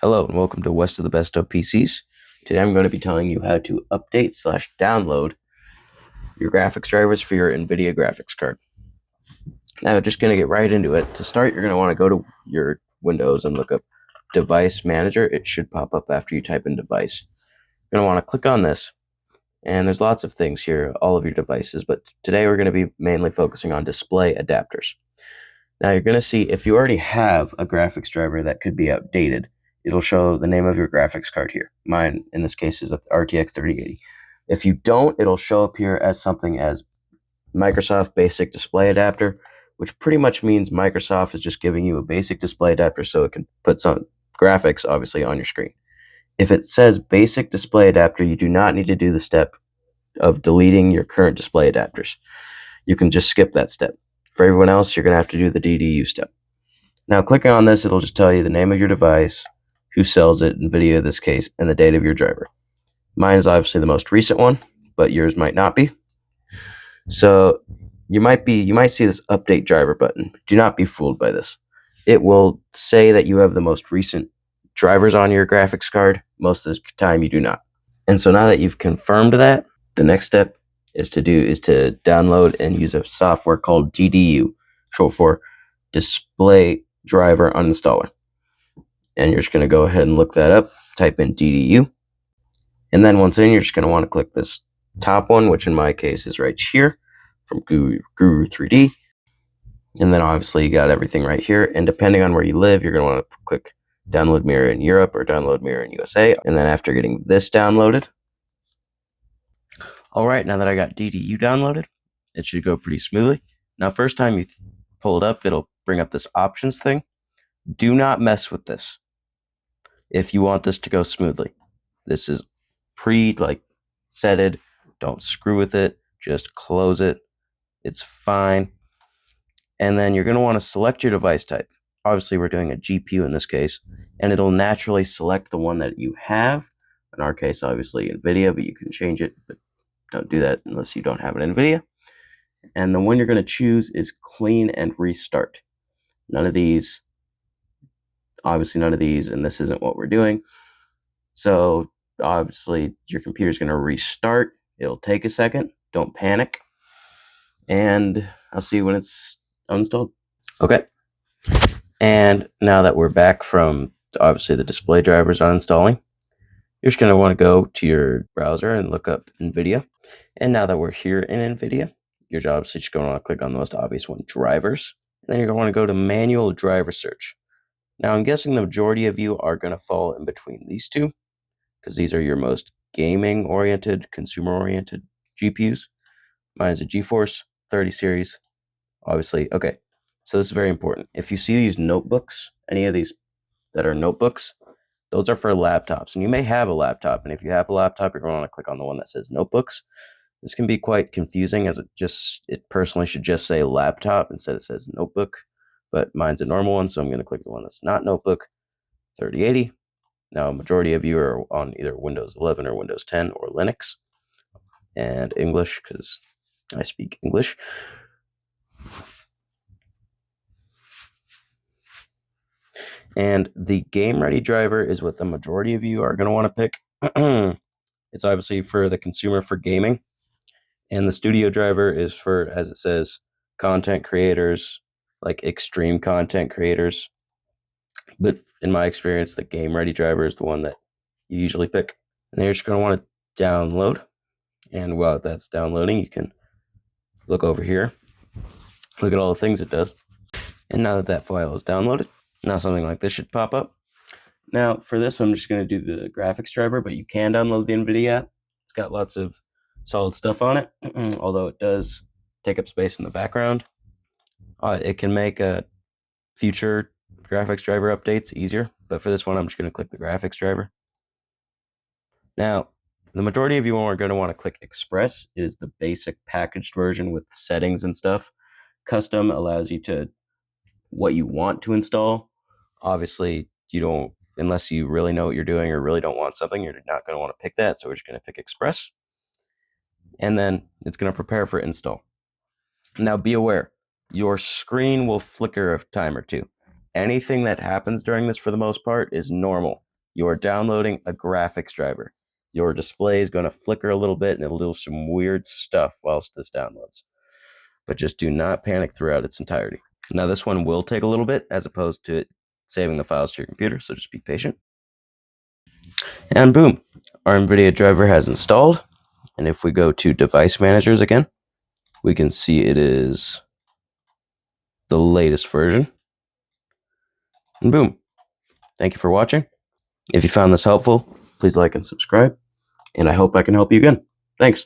Hello and welcome to West of the Best of PCs. Today I'm going to be telling you how to update/download your graphics drivers for your Nvidia graphics card. Now, just going to get right into it. To start, you're going to want to go to your Windows and look up Device Manager. It should pop up after you type in device. You're going to want to click on this, and there's lots of things here, all of your devices, but today we're going to be mainly focusing on display adapters. Now, you're going to see if you already have a graphics driver that could be outdated, it'll show the name of your graphics card here. Mine, in this case, is the RTX 3080. If you don't, it'll show up here as something as Microsoft Basic Display Adapter, which pretty much means Microsoft is just giving you a basic display adapter so it can put some graphics, obviously, on your screen. If it says Basic Display Adapter, you do not need to do the step of deleting your current display adapters. You can just skip that step. For everyone else, you're going to have to do the DDU step. Now, clicking on this, it'll just tell you the name of your device, who sells it, Nvidia in this case, and the date of your driver. Mine is obviously the most recent one, but yours might not be. So you might see this update driver button. Do not be fooled by this. It will say that you have the most recent drivers on your graphics card. Most of the time you do not. And so now that you've confirmed that, the next step is to download and use a software called DDU, short for Display Driver Uninstaller. And you're just going to go ahead and look that up, type in DDU. And then once in, you're just going to want to click this top one, which in my case is right here from Guru 3D. And then obviously you got everything right here. And depending on where you live, you're going to want to click Download Mirror in Europe or Download Mirror in USA. And then after getting this downloaded, all right, now that I got DDU downloaded, it should go pretty smoothly. Now, first time you pull it up, it'll bring up this options thing. Do not mess with this if you want this to go smoothly. This is setted. Don't screw with it. Just close it. It's fine. And then you're going to want to select your device type. Obviously, we're doing a GPU in this case, and it'll naturally select the one that you have. In our case, obviously, Nvidia, but you can change it. But don't do that unless you don't have an Nvidia. And the one you're going to choose is Clean and Restart. None of these, and this isn't what we're doing. So obviously your computer's going to restart. It'll take a second. Don't panic. And I'll see you when it's uninstalled. Okay. And now that we're back from obviously the display drivers uninstalling, you're just going to want to go to your browser and look up Nvidia. And now that we're here in Nvidia, you're obviously just going to want to click on the most obvious one, drivers. And then you're going to want to go to manual driver search. Now, I'm guessing the majority of you are going to fall in between these two because these are your most gaming-oriented, consumer-oriented GPUs. Mine is a GeForce 30 series, obviously. Okay, so this is very important. If you see these notebooks, any of these that are notebooks, those are for laptops. And you may have a laptop, and if you have a laptop, you're going to want to click on the one that says notebooks. This can be quite confusing as it personally should just say laptop instead it says notebook. But mine's a normal one, so I'm going to click the one that's not notebook, 3080. Now, a majority of you are on either Windows 11 or Windows 10 or Linux, and English, because I speak English. And the Game Ready driver is what the majority of you are going to want to pick. It's obviously for the consumer for gaming. And the Studio driver is for, as it says, content creators, like extreme content creators. But in my experience, the Game Ready driver is the one that you usually pick. And then you're just going to want to download. And while that's downloading, you can look over here. Look at all the things it does. And now that that file is downloaded, now something like this should pop up. Now, for this, I'm just going to do the graphics driver, but you can download the Nvidia app. It's got lots of solid stuff on it, although it does take up space in the background. It can make future graphics driver updates easier, but for this one, I'm just going to click the graphics driver. Now, the majority of you are going to want to click Express. It is the basic packaged version with settings and stuff. Custom allows you to what you want to install. Obviously, you don't, unless you really know what you're doing or really don't want something, you're not going to want to pick that. So we're just going to pick Express. And then it's going to prepare for install. Now be aware, your screen will flicker a time or two. Anything that happens during this, for the most part, is normal. you are downloading a graphics driver. Your display is going to flicker a little bit and it'll do some weird stuff whilst this downloads. But just do not panic throughout its entirety. Now, this one will take a little bit as opposed to it saving the files to your computer, so just be patient. And boom, our Nvidia driver has installed. And if we go to device managers again, we can see it is the latest version. And boom. Thank you for watching. If you found this helpful, please like and subscribe. And I hope I can help you again. Thanks.